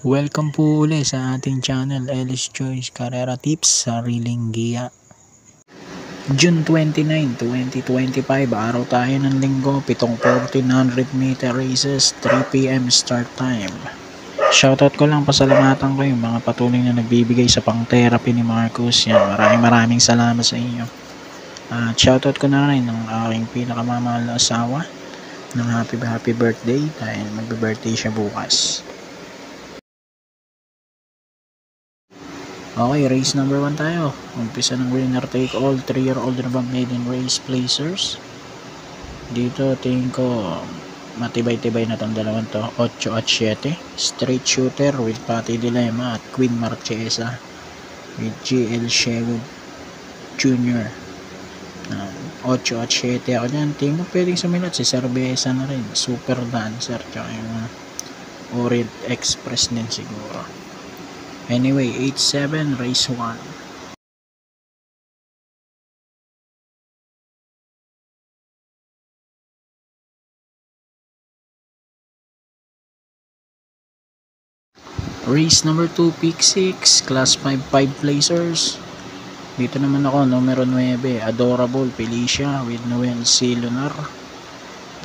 Welcome po uli sa ating channel, Ellis Choice Carrera Tips, Sariling Giya. June 29, 2025, araw tayo ng linggo, 7:14 meter races, 3 PM start time. Shoutout ko lang, pasalamatan ko yung mga patuloy na nagbibigay sa pang-therapy ni Marcus. Yan, maraming salamat sa inyo. At shoutout ko na rin ng aking pinakamamahal na asawa ng happy birthday dahil magbe-birthday siya bukas. Okay, race number 1 tayo. Umpisa ng winner take all, 3-year-old na maiden race placers. Dito tingin ko matibay-tibay na tong dalawang to, 8 at 7. Straight shooter with Patty Dilemma at Queen Marchesa with GL Shego Jr. 8 at 7 ako dyan. Tingin ko pwedeng sumilat si Cerveza na rin, Super Dancer, tsaka yung Orient Express din siguro. Anyway, 8-7, race 1. Race number 2, pick 6, class 5 placers. Dito naman ako, numero 9, Adorable Felicia with Noel C. Lunar.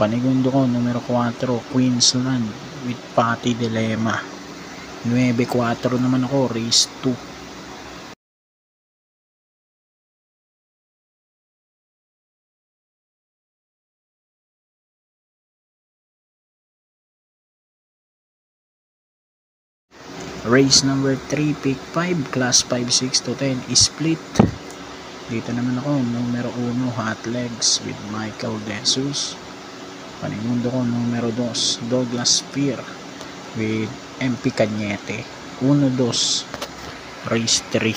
Panigundo ko, numero 4, Queensland with Patty Dilemma. 9-4 naman ako, race 2. Race number 3, pick 5, class 5, 6 to 10, split. Dito naman ako, numero 1, Hot Legs with Michael Jesus. Panigundo ko, numero 2, Douglas Spear with MP Cañete. 1-2, race 3.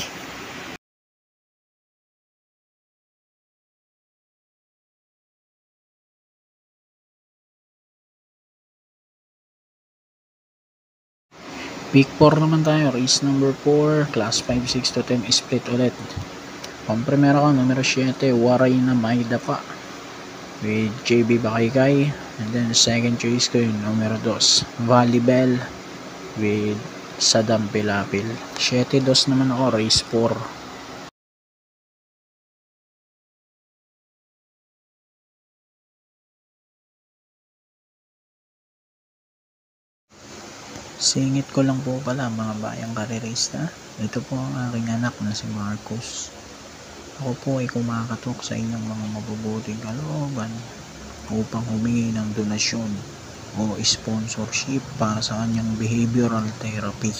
Pick 4 naman tayo, race number 4, class 5, 6 to 10, split ulit. Pang-primera ko, numero 7, Waray na Maida pa with JB Bakaykay. And then second choice ko yung numero 2, Valley Bell with Sadam Pilapil. 7-2 naman ako, race 4. Singit ko lang po pala mga bayang karerista. Ito po ang aking anak na si Marcus. Ako po ay kumakatok sa inyong mga mabubuting kalooban upang humingi ng donasyon o sponsorship para sa kanyang behavioral therapy.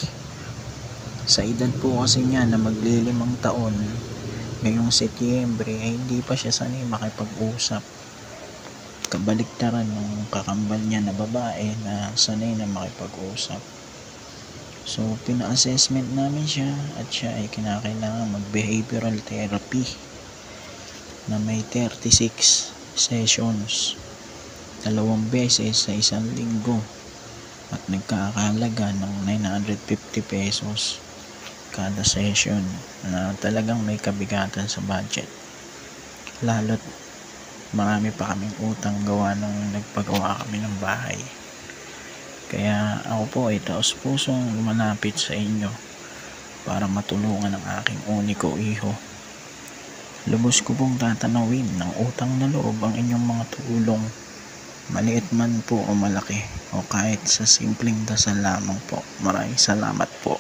Sa edad po kasi niya na maglilimang taon, ngayong Setyembre ay hindi pa siya sanay makipag-usap. Kabaliktaran ng kakambal niya na babae na sanay na makipag-usap. So pina-assessment namin siya at siya ay kinakailangan mag-behavioral therapy na may 36 sessions, 2 beses sa isang linggo at nagkakahalaga ng 950 pesos kada session, na talagang may kabigatan sa budget, lalo't marami pa kaming utang gawa nung nagpagawa kami ng bahay. Kaya ako po ay taos pusong lumalapit sa inyo para matulungan ang aking uniko iho. Lubos ko pong tatanawin ng utang na loob ang inyong mga tulong, maliit man po o malaki, o kahit sa simpleng dasal lamang po. Maraming salamat po.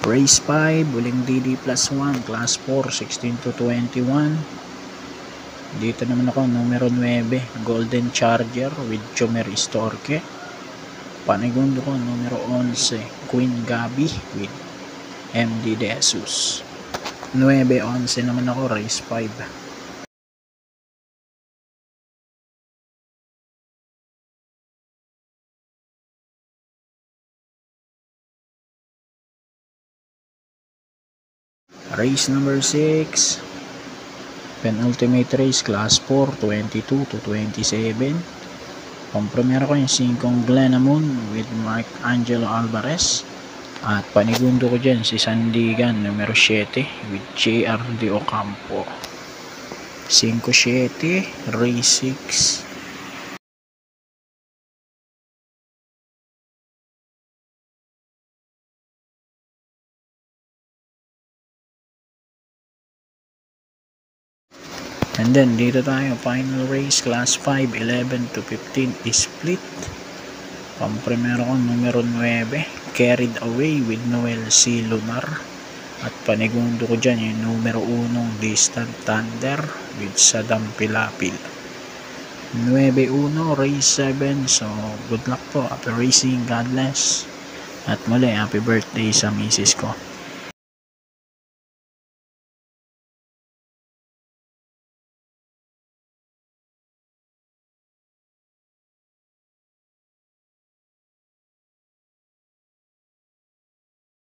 Race 5, Uling DD plus 1, class 4, 16 to 21. Dito naman ako, numero 9, Golden Charger with Chomer Istorque. Panigundo ko, numero 11, Queen Gabi with MD Jesus. 9-11 naman ako, race 5. Race number 6, penultimate race, class 4, 22 to 27. Pang-primera ko yung 5 Glenamoon with Mark Angelo Alvarez. At panigundo ko dyan si Sandigan, numero 7 with JR De Ocampo. 5-7, race 6. And then dito tayo, final race class 5, 11 to 15 split. Pampremero ko numero 9, Carried Away with Noel C. Lunar. At panigundo ko dyan yung numero 1, Distant Thunder with Saddam Pilapil. 9-1, race 7. So good luck po, happy racing, God bless. At muli, happy birthday sa misis ko.